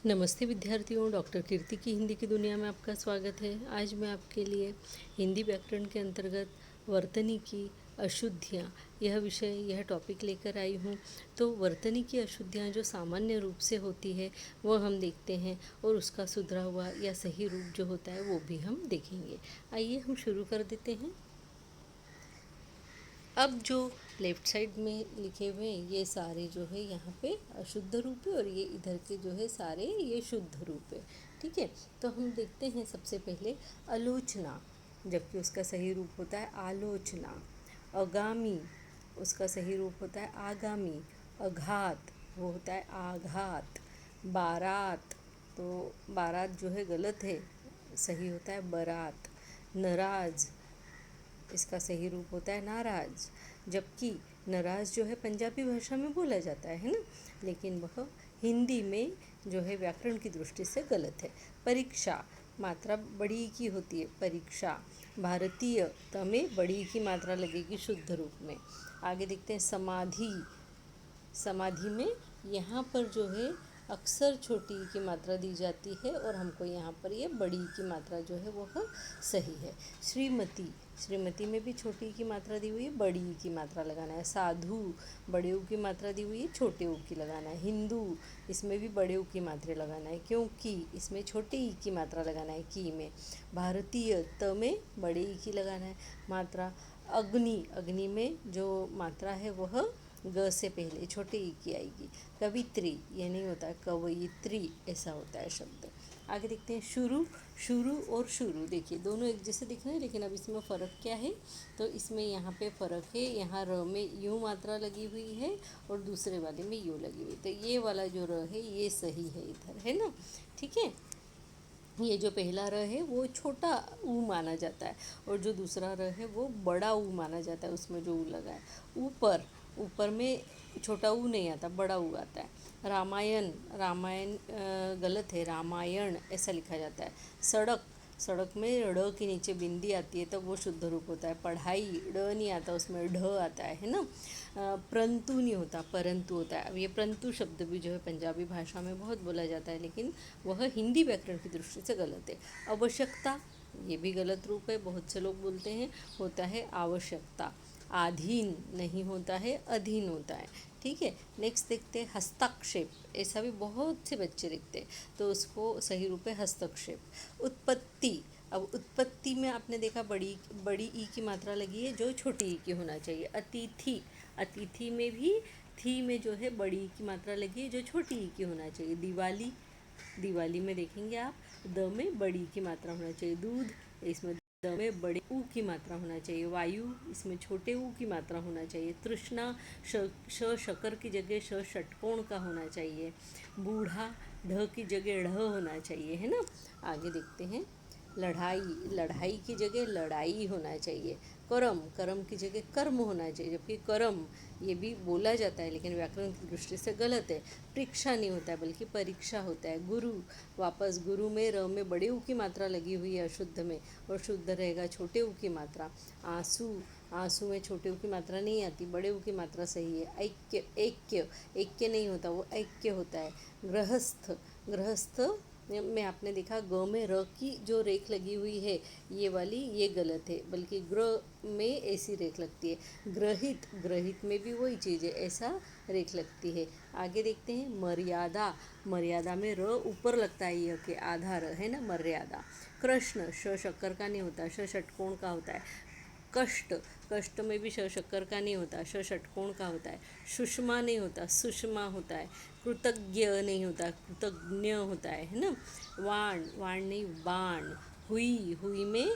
नमस्ते विद्यार्थियों, डॉक्टर कीर्ति की हिंदी की दुनिया में आपका स्वागत है। आज मैं आपके लिए हिंदी व्याकरण के अंतर्गत वर्तनी की अशुद्धियाँ यह टॉपिक लेकर आई हूँ। तो वर्तनी की अशुद्धियाँ जो सामान्य रूप से होती है वह हम देखते हैं, और उसका सुधरा हुआ या सही रूप जो होता है वो भी हम देखेंगे। आइए हम शुरू कर देते हैं। अब जो लेफ़्ट साइड में लिखे हुए हैं ये सारे जो है यहाँ पे अशुद्ध रूप है, और ये इधर के जो है सारे ये शुद्ध रूप है। ठीक है, तो हम देखते हैं सबसे पहले आलोचना, जबकि उसका सही रूप होता है आलोचना। आगामी, उसका सही रूप होता है आगामी। आघात, वो होता है आघात। बारात, तो बारात जो है गलत है, सही होता है बरात। नाराज, इसका सही रूप होता है नाराज, जबकि नाराज जो है पंजाबी भाषा में बोला जाता है ना, लेकिन वह हिंदी में जो है व्याकरण की दृष्टि से गलत है। परीक्षा, मात्रा बड़ी की होती है परीक्षा। भारतीय, तमें बड़ी की मात्रा लगेगी शुद्ध रूप में। आगे देखते हैं समाधि। समाधि में यहाँ पर जो है अक्सर छोटी ई की मात्रा दी जाती है, और हमको यहाँ पर ये बड़ी ई की मात्रा जो है वह सही है। श्रीमती, श्रीमती में भी छोटी ई की मात्रा दी हुई है, बड़ी ई की मात्रा लगाना है। साधु, बड़े ऊ की मात्रा दी हुई है, छोटे ऊ की लगाना है। हिंदू, इसमें भी बड़े ऊ की मात्रा लगाना है, क्योंकि इसमें छोटे ई की मात्रा लगाना है की में। भारतीय, त में बड़े ई की लगाना है मात्रा। अग्नि, अग्नि में जो मात्रा है वह ग से पहले छोटे ई की आएगी। कवित्री, ये नहीं होता है कवयित्री, ऐसा होता है शब्द। आगे देखते हैं शुरू। शुरू और शुरू, देखिए दोनों एक जैसे दिख रहे हैं, लेकिन अब इसमें फ़र्क क्या है, तो इसमें यहाँ पे फ़र्क है। यहाँ र में यू मात्रा लगी हुई है और दूसरे वाले में यू लगी हुई, तो ये वाला जो र है ये सही है इधर, है ना। ठीक है, ये जो पहला र है वो छोटा ऊ माना जाता है, और जो दूसरा र है वो बड़ा ऊ माना जाता है, उसमें जो ऊ लगा है। ऊपर, ऊपर में छोटा ऊ नहीं आता, बड़ा ऊ आता है। रामायण, रामायण गलत है, रामायण ऐसा लिखा जाता है। सड़क, सड़क में ड़ के नीचे बिंदी आती है तब वो शुद्ध रूप होता है। पढ़ाई, ड नहीं आता, उसमें ढ आता है ना। परंतु नहीं होता, परंतु होता है। अब ये परंतु शब्द भी जो है पंजाबी भाषा में बहुत बोला जाता है, लेकिन वह हिंदी व्याकरण की दृष्टि से गलत है। आवश्यकता, ये भी गलत रूप है, बहुत से लोग बोलते हैं, होता है आवश्यकता। आधीन नहीं होता है, अधीन होता है। ठीक है, नेक्स्ट देखते हैं हस्ताक्षेप, ऐसा भी बहुत से बच्चे लिखते हैं, तो उसको सही रूप है हस्तक्षेप। उत्पत्ति, अब उत्पत्ति में आपने देखा बड़ी बड़ी ई की मात्रा लगी है, जो छोटी ई की होना चाहिए। अतिथि, अतिथि में भी थी में जो है बड़ी ई की मात्रा लगी है, जो छोटी ई की होना चाहिए। दिवाली, दिवाली में देखेंगे आप द में बड़ी की मात्रा होना चाहिए। दूध, इसमें द में बड़े ऊ की मात्रा होना चाहिए। वायु, इसमें छोटे ऊ की मात्रा होना चाहिए। तृष्णा, श शकर की जगह श षटकोण का होना चाहिए। बूढ़ा, ढ की जगह ढ होना चाहिए, है ना। आगे देखते हैं लड़ाई, लड़ाई की जगह लड़ाई होना चाहिए। कर्म, कर्म की जगह कर्म होना चाहिए, जबकि कर्म ये भी बोला जाता है लेकिन व्याकरण की दृष्टि से गलत है। परीक्षा नहीं होता है बल्कि परीक्षा होता है। गुरु, वापस गुरु में र में बड़े ऊ की मात्रा लगी हुई है अशुद्ध में, और शुद्ध रहेगा छोटे ऊ की मात्रा। आंसू, आंसू में छोटे ऊ की मात्रा नहीं आती, बड़े ऊ की मात्रा सही है। ऐक्य, ऐक्य, ऐक्य नहीं होता, वो ऐक्य होता है। गृहस्थ, गृहस्थ में आपने देखा ग में र की जो रेख लगी हुई है ये वाली, ये गलत है, बल्कि ग्र में ऐसी रेख लगती है। ग्रहित, ग्रहित में भी वही चीज़ है, ऐसा रेख लगती है। आगे देखते हैं मर्यादा, मर्यादा में र ऊपर लगता है, यह के आधा र है ना, मर्यादा। कृष्ण, श शक्कर का नहीं होता, श षटकोण का होता है। कष्ट, कष्ट में भी श शक्कर का नहीं होता, श षटकोण का होता है। सुषमा नहीं होता, सुषमा होता है। कृतज्ञ नहीं होता, कृतज्ञ होता है ना। वाण, वाण नहीं बाण। हुई, हुई में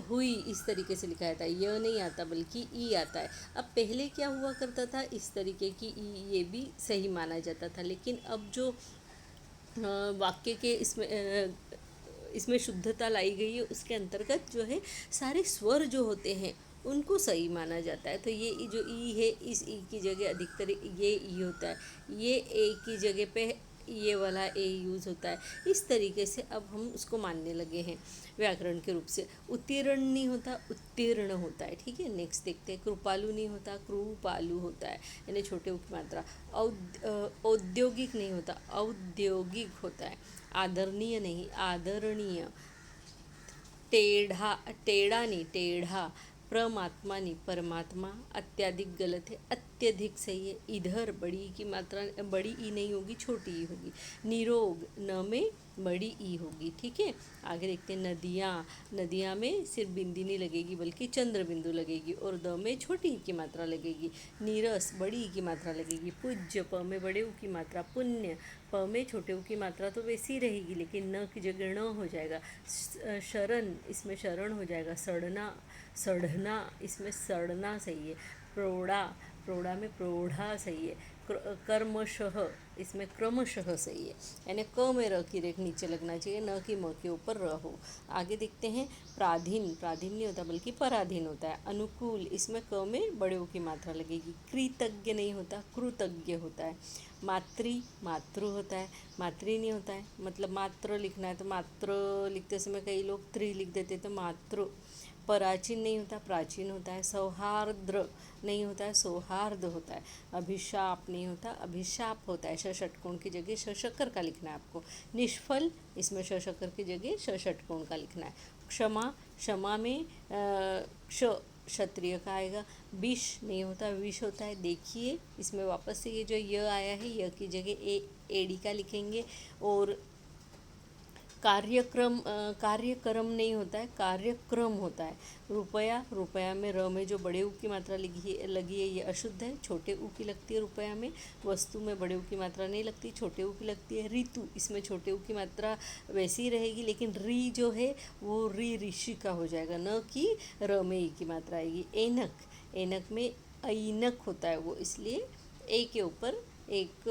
हुई इस तरीके से लिखा जाता है, यह नहीं आता बल्कि ई आता है। अब पहले क्या हुआ करता था, इस तरीके की ई ये भी सही माना जाता था, लेकिन अब जो वाक्य के इसमें शुद्धता लाई गई है, उसके अंतर्गत जो है सारे स्वर जो होते हैं उनको सही माना जाता है। तो ये जो ई है, इस ई की जगह अधिकतर ये ई होता है, ये ए की जगह पे ये वाला ए यूज़ होता है। इस तरीके से अब हम उसको मानने लगे हैं व्याकरण के रूप से। उत्तीर्ण नहीं होता, उत्तीर्ण होता है, ठीक है। नेक्स्ट देखते हैं, कृपालु नहीं होता, कृपालु होता है, यानी छोटे उ की मात्रा। औद्योगिक नहीं होता, औद्योगिक होता है। आदरणीय नहीं, आदरणीय। टेढ़ा, टेढ़ा नहीं, टेढ़ा। परमात्मा नहीं, परमात्मा। अत्याधिक गलत है, अत्यधिक सही है। इधर बड़ी ई की मात्रा, बड़ी ई नहीं होगी, छोटी ई होगी। निरोग, न में बड़ी ई होगी, ठीक है। आगे देखते हैं, नदियाँ। नदियाँ में सिर्फ बिंदी नहीं लगेगी बल्कि चंद्र बिंदु लगेगी, और द में छोटी ई की मात्रा लगेगी। नीरस, बड़ी ई की मात्रा लगेगी। पूज्य, प में बड़े ऊ की मात्रा। पुण्य, प में छोटे ऊ की मात्रा तो वैसी रहेगी, लेकिन न की जगह न हो जाएगा। शरण, इसमें शरण हो जाएगा। सड़ना, सड़ना, इसमें सड़ना सही है। प्रौढ़ा, प्रौढ़ा में प्रौढ़ा सही है। कर्मशः, इसमें क्रमशः सही है, यानी क में र की रेख नीचे लगना चाहिए, न कि म के ऊपर र हो। आगे देखते हैं, प्राधीन, प्राधीन नहीं होता बल्कि पराधीन होता है। अनुकूल, इसमें क में बड़े ऊ की मात्रा लगेगी। कृतज्ञ नहीं होता, कृतज्ञ होता है। मातृ, मातृ होता है। मातृ नहीं होता है, मतलब मात्र लिखना है तो मात्र लिखते समय कई लोग त्रि लिख देते, तो मातृ। प्राचीन नहीं होता, प्राचीन होता है। सौहार्द्र नहीं होता है, सौहार्द होता है। अभिशाप नहीं होता, अभिशाप होता है। षटकोण की जगह षटकोण का लिखना है आपको। निष्फल, इसमें षटकोण की जगह षटकोण का लिखना है। क्षमा, क्षमा में क्ष क्षत्रिय का आएगा। विष नहीं होता, विष होता है। देखिए इसमें वापस से ये जो य आया है, य की जगह एडी का लिखेंगे। और कार्यक्रम, कार्यक्रम नहीं होता है, कार्यक्रम होता है। रुपया, रुपया में र में जो बड़े ऊ की मात्रा लगी है ये अशुद्ध है, छोटे ऊ की लगती है रुपया में। वस्तु में बड़े ऊ की मात्रा नहीं लगती, छोटे ऊ की लगती है। ऋतु, इसमें छोटे ऊ की मात्रा वैसी ही रहेगी, लेकिन री जो है वो री ऋषि का हो जाएगा, न कि र में ई की मात्रा आएगी। ऐनक, ऐनक में ऐनक होता है वो, इसलिए ए के ऊपर एक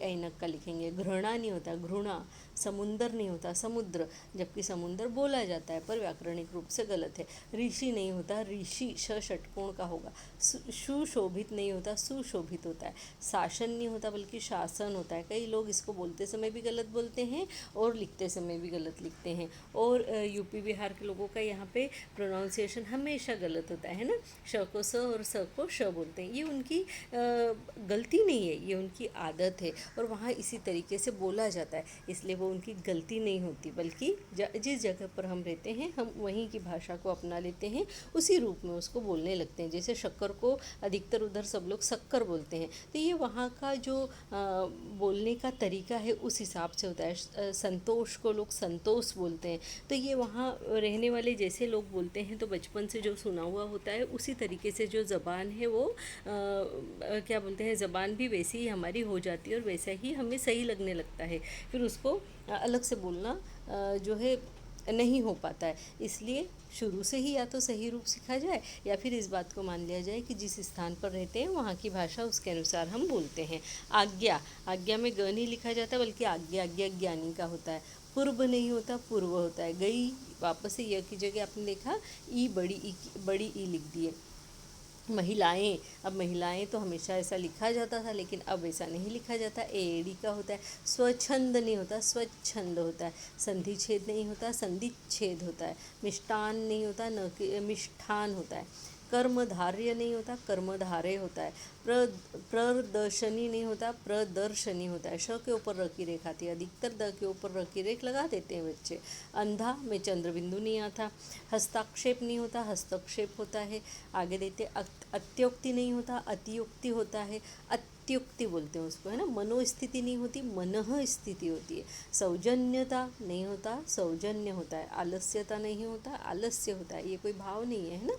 ऐनक का लिखेंगे। घृणा नहीं होता, घृणा। समुंदर नहीं होता, समुद्र, जबकि समुंदर बोला जाता है पर व्याकरणिक रूप से गलत है। ऋषि नहीं होता, ऋषि षटकोण का होगा। सुशोभित नहीं होता, सुशोभित होता है। शासन नहीं होता बल्कि शासन होता है। कई लोग इसको बोलते समय भी गलत बोलते हैं और लिखते समय भी गलत लिखते हैं। और यूपी बिहार के लोगों का यहाँ पे प्रोनाउंसिएशन हमेशा गलत होता है ना, श को स और स को श बोलते हैं। ये उनकी गलती नहीं है, ये उनकी आदत है, और वहाँ इसी तरीके से बोला जाता है, इसलिए वो उनकी गलती नहीं होती, बल्कि जिस जगह पर हम रहते हैं हम वहीं की भाषा को अपना लेते हैं, उसी रूप में उसको बोलने लगते हैं। जैसे शक्कर को अधिकतर उधर सब लोग शक्कर बोलते हैं, तो ये वहाँ का जो बोलने का तरीका है उस हिसाब से होता है। संतोष को लोग संतोष बोलते हैं, तो ये वहाँ रहने वाले जैसे लोग बोलते हैं, तो बचपन से जो सुना हुआ होता है उसी तरीके से जो ज़बान है वो क्या बोलते हैं, ज़बान भी वैसी ही हमारी हो जाती है और वैसा ही हमें सही लगने लगता है। फिर उसको अलग से बोलना जो है नहीं हो पाता है, इसलिए शुरू से ही या तो सही रूप सीखा जाए या फिर इस बात को मान लिया जाए कि जिस स्थान पर रहते हैं वहाँ की भाषा उसके अनुसार हम बोलते हैं। आज्ञा, आज्ञा में ग नहीं लिखा जाता बल्कि आज्ञा, आज्ञा ज्ञानी का होता है। पूर्व नहीं होता, पूर्व होता है। गई, वापस से य की जगह आपने देखा ई बड़ी ई लिख दी है। महिलाएं, अब महिलाएं तो हमेशा ऐसा लिखा जाता था, लेकिन अब ऐसा नहीं लिखा जाता, एड़ी का होता है। स्वच्छंद नहीं होता, स्वच्छंद होता है। संधि छेद नहीं होता, संधि छेद होता है। मिष्टान नहीं होता, न कि मिष्ठान होता है। कर्मधार्य नहीं होता, कर्मधारय होता है। प्रदर्शनी नहीं होता, प्रदर्शनी होता है। श के ऊपर र की रेख आती है, अधिकतर द के ऊपर र की रेख लगा देते हैं बच्चे। अंधा में चंद्र बिंदु नहीं आता। हस्ताक्षेप नहीं होता, हस्तक्षेप होता है। आगे देते अत्योक्ति नहीं होता, अतियोक्ति होता है। अत्युक्ति बोलते हैं उसको, है ना। मनोस्थिति नहीं होती, मनः स्थिति होती है। सौजन्यता नहीं होता, सौजन्य होता है। आलस्यता नहीं होता, आलस्य होता है। ये कोई भाव नहीं है ना।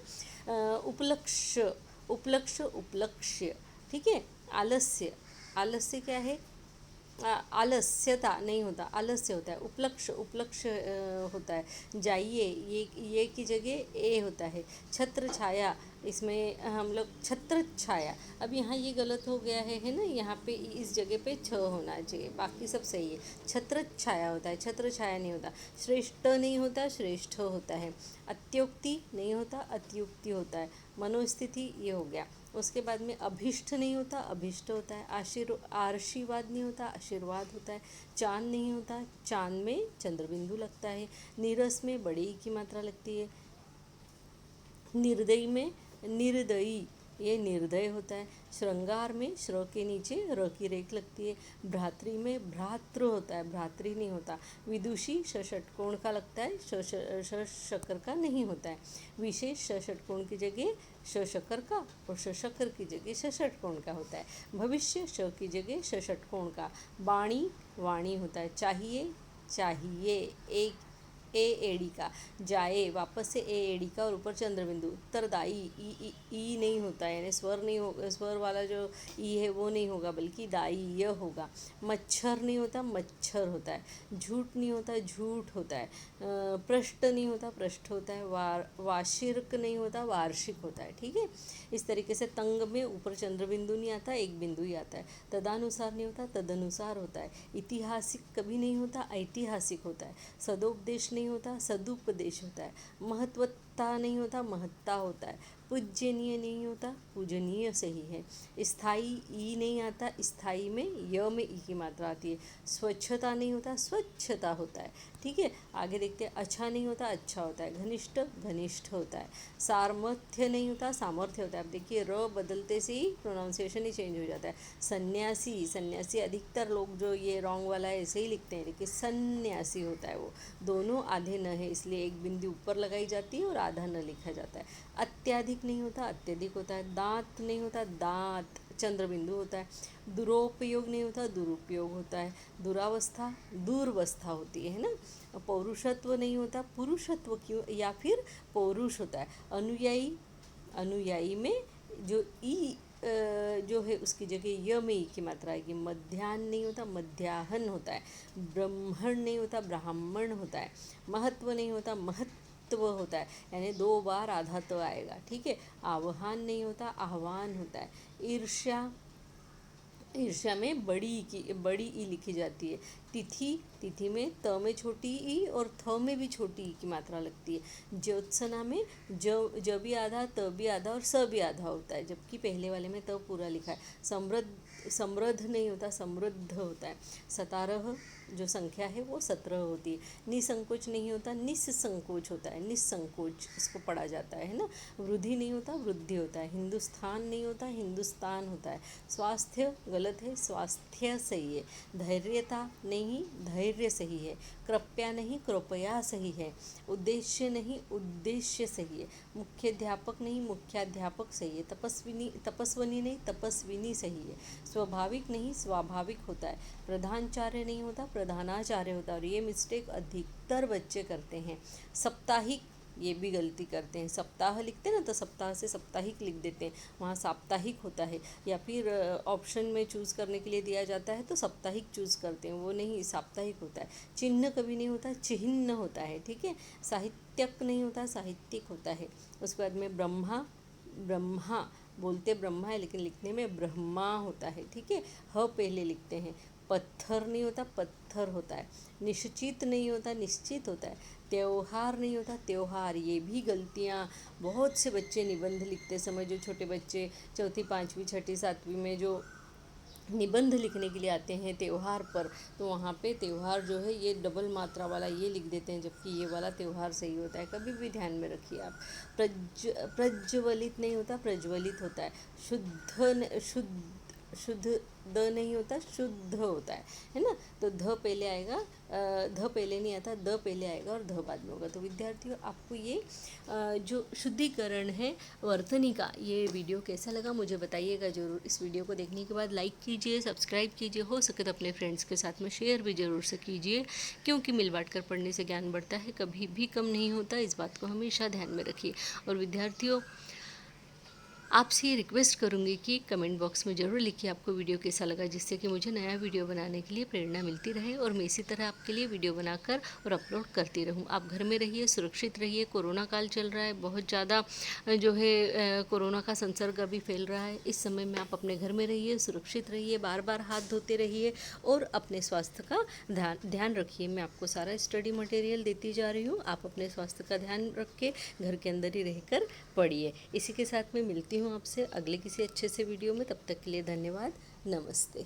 उपलक्ष्य, उपलक्ष्य, उपलक्ष्य, ठीक है। आलस्य, आलस्य क्या है, आलस्यता नहीं होता, आलस्य होता है। उपलक्ष्य, उपलक्ष्य होता है। जाइए, ये की जगह ए होता है। छत्र छाया, इसमें हम लोग छत्र छाया, अब यहाँ ये गलत हो गया है ना, यहाँ पे इस जगह पे छ होना चाहिए, बाकी सब सही है। छत्र छाया होता है, छत्र छाया नहीं होता। श्रेष्ठ नहीं होता, श्रेष्ठ होता है। अत्युक्ति नहीं होता, अत्युक्ति होता है। मनोस्थिति ये हो गया। उसके बाद में अभिष्ट नहीं होता, अभिष्ट होता है। आशीर्वाद नहीं होता, आशीर्वाद होता है। चांद नहीं होता, चांद में चंद्रबिंदु लगता है। नीरस में बड़े ई की मात्रा लगती है। निर्दयी में निर्दयी, ये निर्दय होता है। श्रृंगार में श्र के नीचे र की रेख लगती है। भ्रातृ में भ्रातृ होता है, भ्रातृ नहीं होता। विदुषी श षटकोण का लगता है, श शकर का नहीं होता है। विशेष श षटकोण की जगह श शकर का और श शकर की जगह श षटकोण का होता है। भविष्य श की जगह श षटकोण का। वाणी वाणी होता है। चाहिए चाहिए, एक ए एड़ी का। जाए वापस से ए एड़ी का और ऊपर चंद्रबिंदु। उत्तरदायी ई नहीं होता है, यानी स्वर नहीं हो, स्वर वाला जो ई है वो नहीं होगा, बल्कि दाई यह होगा। मच्छर नहीं होता, मच्छर होता है। झूठ नहीं होता, झूठ होता है। पृष्ठ नहीं होता, पृष्ठ होता है। वार्षिक नहीं होता, वार्षिक होता है। ठीक है, इस तरीके से तंग में ऊपर चंद्रबिंदु नहीं आता, एक बिंदु ही आता है। तदानुसार नहीं होता, तदनुसार होता है। ऐतिहासिक कभी नहीं होता, ऐतिहासिक होता है। सदोपदेश नहीं होता, सदुपदेश होता है। महत्वता नहीं होता, महत्ता होता है। पूज्यनीय नहीं होता, पूजनीय सही है। स्थाई ई नहीं आता, स्थाई में य में ई की मात्रा आती है। स्वच्छता नहीं होता, स्वच्छता होता है। ठीक है, आगे देखते हैं। अच्छा नहीं होता, अच्छा होता है। घनिष्ठ घनिष्ठ होता है। सामर्थ्य नहीं होता, सामर्थ्य होता है। अब देखिए र बदलते से ही प्रोनाउंसिएशन ही चेंज हो जाता है। सन्यासी, सन्यासी अधिकतर लोग जो ये रॉन्ग वाला है ऐसे ही लिखते हैं, लेकिन सन्यासी होता है वो। दोनों आधे न है, इसलिए एक बिंदु ऊपर लगाई जाती है और आधा न लिखा जाता है। अत्याधिक नहीं होता, अत्यधिक होता है। दांत नहीं होता, दांत चंद्रबिंदु होता है। दुरुपयोग नहीं होता, दुरुपयोग होता है। दुरावस्था दूरवस्था होती है ना। पौरुषत्व नहीं होता, पुरुषत्व क्यों या फिर पौरुष होता है। अनुयायी, अनुयायी में जो ई जो है उसकी जगह य में ई की मात्रा आएगी। मध्याह्न नहीं होता, मध्याह्न होता है। ब्राह्मण नहीं होता, ब्राह्मण होता है। महत्व नहीं होता, महत्व होता है, यानी 2 बार आधा तो आएगा। ठीक है, आह्वान नहीं होता, आह्वान होता है। ईर्ष्या, ईर्ष्या में बड़ी ई लिखी जाती है। तिथि, तिथि में त में छोटी ई और थ में भी छोटी ई की मात्रा लगती है। ज्योत्सना में ज भी आधा, त भी आधा और स भी आधा होता है, जबकि पहले वाले में त पूरा लिखा है। समृद्ध नहीं होता, समृद्ध होता है। 17 जो संख्या है वो 17 होती है। निसंकोच नहीं होता, निस्संकोच होता है। निस्संकोच इसको पढ़ा जाता है ना। वृद्धि नहीं होता, वृद्धि होता है। हिंदुस्तान नहीं होता, हिंदुस्तान होता है। स्वास्थ्य गलत है, स्वास्थ्य सही है। धैर्यता नहीं, धैर्य सही है। कृपया नहीं, कृपया सही है। उद्देश्य नहीं, उद्देश्य सही है। मुख्याध्यापक नहीं, मुख्याध्यापक सही है। तपस्विनी नहीं, तपस्विनी सही है। स्वाभाविक नहीं, स्वाभाविक होता है। प्रधानाचार्य नहीं होता, प्रधानाचार्य होता है। और ये मिस्टेक अधिकतर बच्चे करते हैं। साप्ताहिक, ये भी गलती करते हैं। सप्ताह लिखते हैं ना, तो सप्ताह से साप्ताहिक लिख देते हैं, वहाँ साप्ताहिक होता है। या फिर ऑप्शन में चूज़ करने के लिए दिया जाता है तो साप्ताहिक चूज़ करते हैं, वो नहीं, साप्ताहिक होता है। चिन्ह कभी नहीं होता, चिह्न होता है। ठीक है, साहित्यक नहीं होता, साहित्यिक होता है। उसके बाद में ब्रह्मा, ब्रह्मा बोलते ब्रह्मा है लेकिन लिखने में ब्रह्मा होता है। ठीक है, ह पहले लिखते हैं। पत्थर नहीं होता, पत्थर होता है। निश्चित नहीं होता, निश्चित होता है। त्योहार नहीं होता, त्योहार, ये भी गलतियाँ बहुत से बच्चे निबंध लिखते समय, जो छोटे बच्चे 4वीं 5वीं 6वीं 7वीं में जो निबंध लिखने के लिए आते हैं त्यौहार पर, तो वहाँ पे त्यौहार जो है ये डबल मात्रा वाला ये लिख देते हैं, जबकि ये वाला त्यौहार सही होता है। कभी भी ध्यान में रखिए आप। प्रज्वलित नहीं होता, प्रज्वलित होता है। शुद्ध द नहीं होता, शुद्ध होता है ना। तो ध पहले आएगा, ध पहले नहीं आता, द पहले आएगा और ध बाद में होगा। तो विद्यार्थियों, आपको ये जो शुद्धिकरण है वर्तनी का, ये वीडियो कैसा लगा मुझे बताइएगा ज़रूर। इस वीडियो को देखने के बाद लाइक कीजिए, सब्सक्राइब कीजिए, हो सके तो अपने फ्रेंड्स के साथ में शेयर भी ज़रूर से कीजिए, क्योंकि मिल बांट कर पढ़ने से ज्ञान बढ़ता है, कभी भी कम नहीं होता। इस बात को हमेशा ध्यान में रखिए। और विद्यार्थियों, आपसे ये रिक्वेस्ट करूँगी कि कमेंट बॉक्स में ज़रूर लिखिए आपको वीडियो कैसा लगा, जिससे कि मुझे नया वीडियो बनाने के लिए प्रेरणा मिलती रहे और मैं इसी तरह आपके लिए वीडियो बनाकर और अपलोड करती रहूँ। आप घर में रहिए, सुरक्षित रहिए। कोरोना काल चल रहा है, बहुत ज़्यादा जो है कोरोना का संसर्ग अभी फैल रहा है। इस समय में आप अपने घर में रहिए, सुरक्षित रहिए, बार बार हाथ धोते रहिए और अपने स्वास्थ्य का ध्यान रखिए। मैं आपको सारा स्टडी मटेरियल देती जा रही हूँ, आप अपने स्वास्थ्य का ध्यान रख के घर के अंदर ही रहकर पढ़िए। इसी के साथ में मिलती मिलती हूँ आपसे अगले किसी अच्छे से वीडियो में। तब तक के लिए धन्यवाद। नमस्ते।